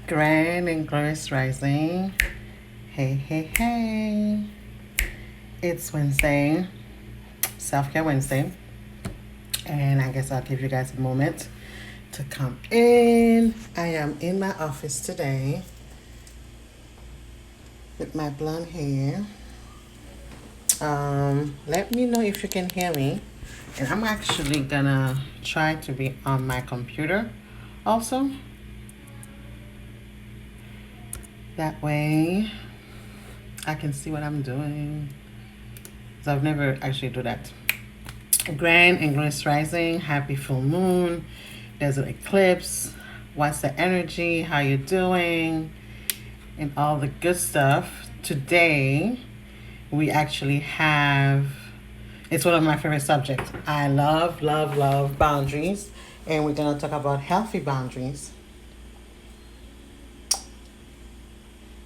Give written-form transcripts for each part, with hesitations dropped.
Grand and glorious rising. Hey, hey, hey. It's Wednesday, Self Care Wednesday. And I guess I'll give you guys a moment to come in. I am in my office today with my blonde hair. Let me know if you can hear me. And I'm actually gonna try to be on my computer also. That way I can see what I'm doing. So I've never actually do that. Grand and glorious rising, happy full moon. There's an eclipse. What's the energy? How you doing? And all the good stuff. Today we actually have, it's one of my favorite subjects. I love, love, love boundaries. And we're gonna talk about healthy boundaries.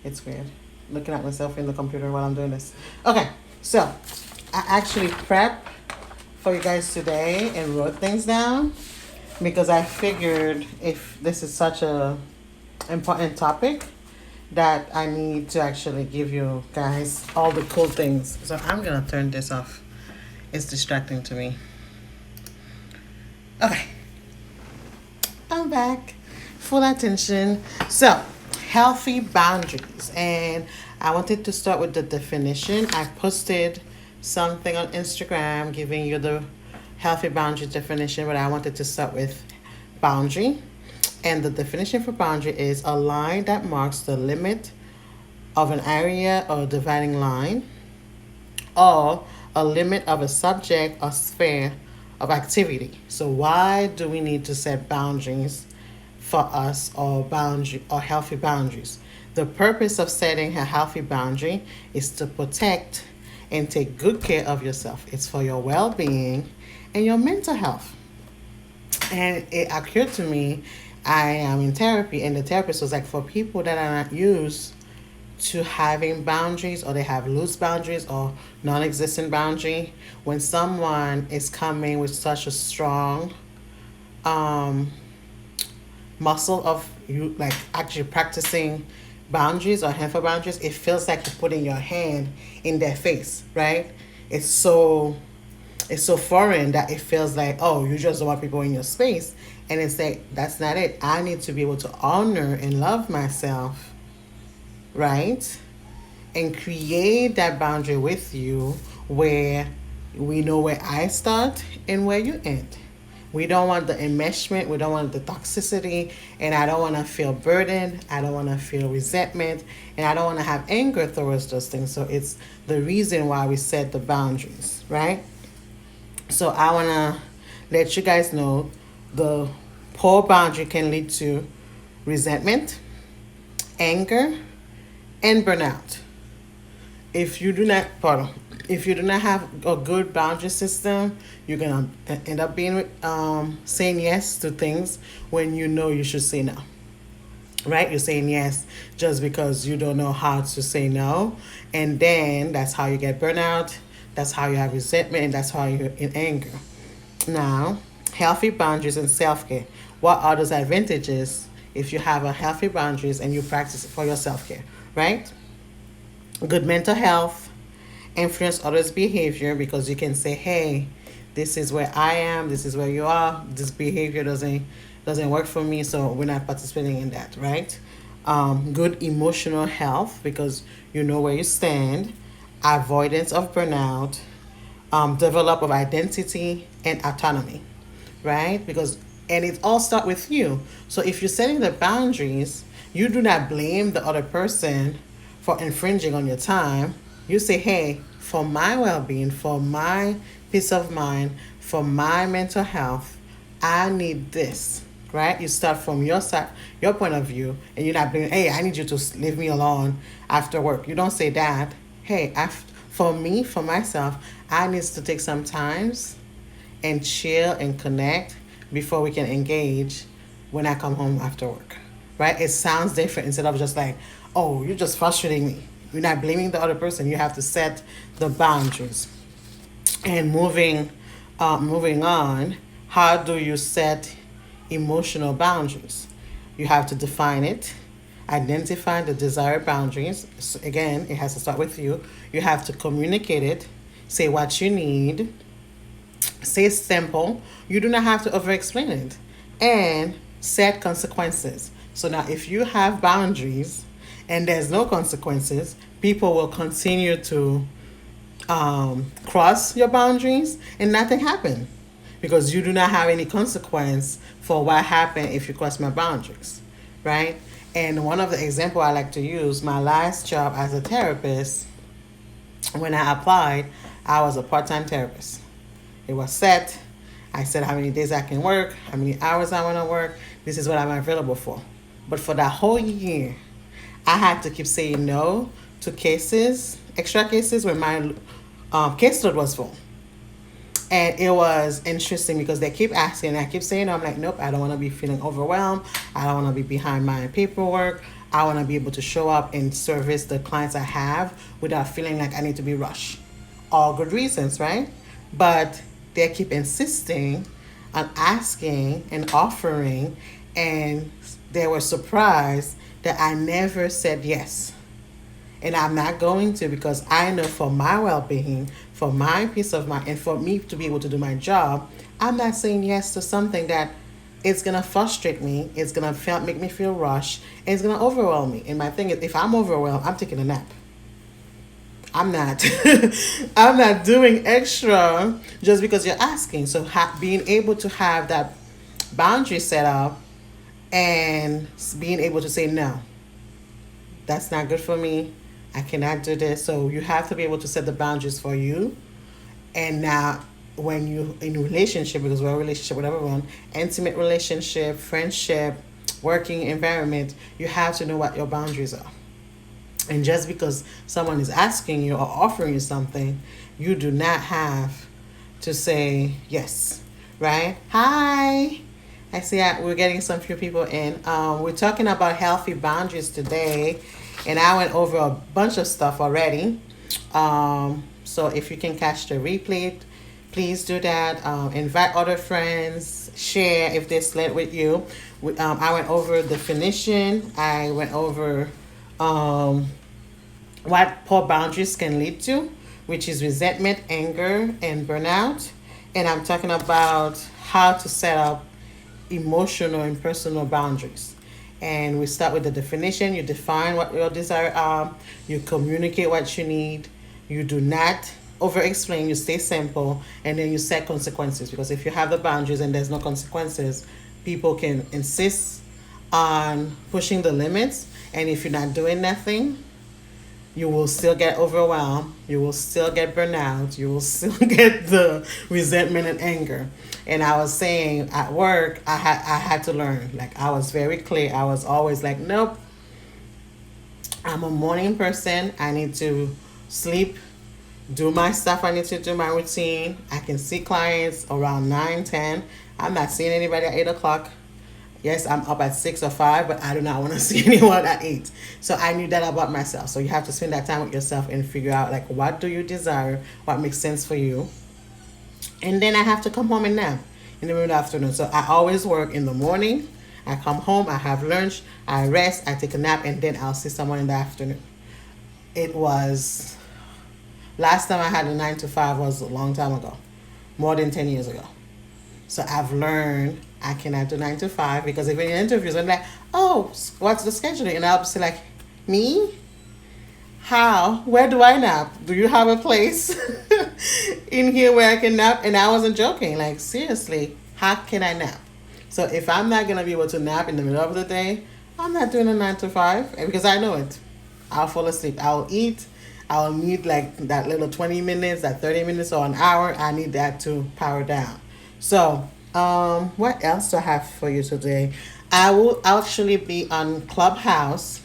It's weird looking at myself in the computer while I'm doing this. Okay, so I actually prepped for you guys today and wrote things down because I figured if this is such a important topic that I need to actually give you guys all the cool things. So I'm gonna turn this off. It's distracting to me. Okay, I'm back. Full attention. So healthy boundaries, and I wanted to start with the definition. I posted something on Instagram giving you the healthy boundary definition, but I wanted to start with boundary. And the definition for boundary is a line that marks the limit of an area or dividing line, or a limit of a subject or sphere of activity. So why do we need to set boundaries for us, or boundary or healthy boundaries? The purpose of setting a healthy boundary is to protect and take good care of yourself. It's for your well-being and your mental health. And it occurred to me, I am in therapy, and the therapist was like, for people that are not used to having boundaries, or they have loose boundaries or non-existent boundary, when someone is coming with such a strong muscle of you, like actually practicing boundaries or handful boundaries, it feels like you're putting your hand in their face, right? It's so foreign that it feels like, oh, you just don't want people in your space. And it's like, that's not it. I need to be able to honor and love myself, right? And create that boundary with you where we know where I start and where you end. We don't want the enmeshment, we don't want the toxicity, and I don't want to feel burdened, I don't want to feel resentment, and I don't want to have anger towards those things. So it's the reason why we set the boundaries, right? So I want to let you guys know the poor boundary can lead to resentment, anger, and burnout. If you do not have a good boundary system, you're gonna end up being saying yes to things when you know you should say no. Right? You're saying yes just because you don't know how to say no, and then that's how you get burnout. That's how you have resentment, and that's how you're in anger. Now, healthy boundaries and self care. What are those advantages if you have a healthy boundaries and you practice it for your self care? Right? Good mental health, influence others' behavior, because you can say, hey, this is where I am, this is where you are, this behavior doesn't work for me, so we're not participating in that, right? Good emotional health, because you know where you stand, avoidance of burnout, develop of identity and autonomy, right? Because, and it all start with you. So if you're setting the boundaries, you do not blame the other person for infringing on your time. You say, hey, for my well-being, for my peace of mind, for my mental health, I need this, right? You start from your side, your point of view, and you're not being, hey, I need you to leave me alone after work. You don't say that. Hey, for me, for myself, I need to take some times and chill and connect before we can engage when I come home after work, right? It sounds different instead of just like, oh, you're just frustrating me. You're not blaming the other person. You have to set the boundaries. And moving on, how do you set emotional boundaries? You have to define it. identify the desired boundaries. So again, it has to start with you. You have to communicate it, say what you need, say simple. You do not have to over explain it. And set consequences. So now, if you have boundaries and there's no consequences, people will continue to cross your boundaries and nothing happen because you do not have any consequence for what happened if you cross my boundaries, right? And one of the example I like to use, my last job as a therapist, when I applied, I was a part-time therapist. It was set. I said how many days I can work, how many hours I want to work. This is what I'm available for. But for that whole year, I had to keep saying no to cases, extra cases when my caseload was full. And it was interesting because they keep asking, I keep saying, I'm like, nope, I don't want to be feeling overwhelmed. I don't want to be behind my paperwork. I want to be able to show up and service the clients I have without feeling like I need to be rushed. All good reasons, right? But they keep insisting on asking and offering, and they were surprised that I never said yes. And I'm not going to, because I know for my well-being, for my peace of mind, and for me to be able to do my job, I'm not saying yes to something that it's going to frustrate me, it's going to make me feel rushed, and it's going to overwhelm me. And my thing is, if I'm overwhelmed, I'm taking a nap. I'm not. I'm not doing extra just because you're asking. So being able to have that boundary set up and being able to say no, that's not good for me. I cannot do this. So you have to be able to set the boundaries for you. And now, when you in a relationship, because we're in a relationship with everyone, intimate relationship, friendship, working environment, you have to know what your boundaries are. And just because someone is asking you or offering you something, you do not have to say yes, right? Hi. I see we're getting some few people in. We're talking about healthy boundaries today, and I went over a bunch of stuff already. So if you can catch the replay, please do that. Invite other friends, share if they slept with you. I went over definition. I went over what poor boundaries can lead to, which is resentment, anger, and burnout. And I'm talking about how to set up emotional and personal boundaries. And we start with the definition. You define what your desires are. You communicate what you need. You do not over explain. You stay simple. And then you set consequences. Because if you have the boundaries and there's no consequences, people can insist on pushing the limits. And if you're not doing nothing, you will still get overwhelmed. You will still get burnout. You will still get the resentment and anger. And I was saying at work, I had to learn. Like, I was very clear. I was always like, nope, I'm a morning person. I need to sleep, do my stuff. I need to do my routine. I can see clients around 9, 10. I'm not seeing anybody at 8 o'clock. Yes, I'm up at 6 or 5, but I do not want to see anyone at 8. So I knew that about myself. So you have to spend that time with yourself and figure out, like, what do you desire, what makes sense for you. And then I have to come home and nap in the middle of the afternoon. So I always work in the morning. I come home, I have lunch, I rest, I take a nap, and then I'll see someone in the afternoon. It was, last time I had a 9 to 5 was a long time ago, more than 10 years ago. So I've learned I cannot do 9 to 5, because if in interviews I'm like, oh, what's the scheduling? And I'll be like, me? How? Where do I nap? Do you have a place in here where I can nap? And I wasn't joking. Like, seriously, how can I nap? So if I'm not going to be able to nap in the middle of the day, I'm not doing a 9 to 5, because I know it. I'll fall asleep. I'll eat. I'll need like that little 20 minutes, that 30 minutes or an hour. I need that to power down. So what else do I have for you today? I will actually be on Clubhouse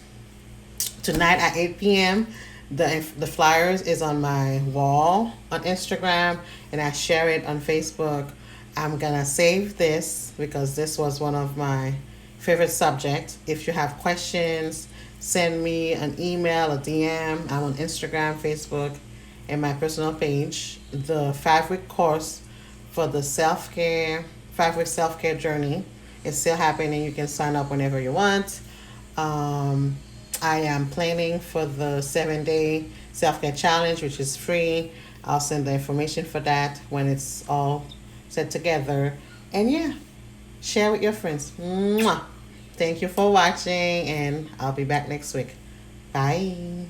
tonight at 8 p.m. The flyers is on my wall on Instagram, and I share it on Facebook. I'm gonna save this because this was one of my favorite subjects. If you have questions, send me an email, a DM. I'm on Instagram, Facebook, and my personal page. The 5-week course for the 5-week self-care journey is still happening. You can sign up whenever you want. Um, I am planning for the 7 day self care challenge, which is free. I'll send the information for that when it's all set together. And yeah, share with your friends. Mwah. Thank you for watching, and I'll be back next week. Bye.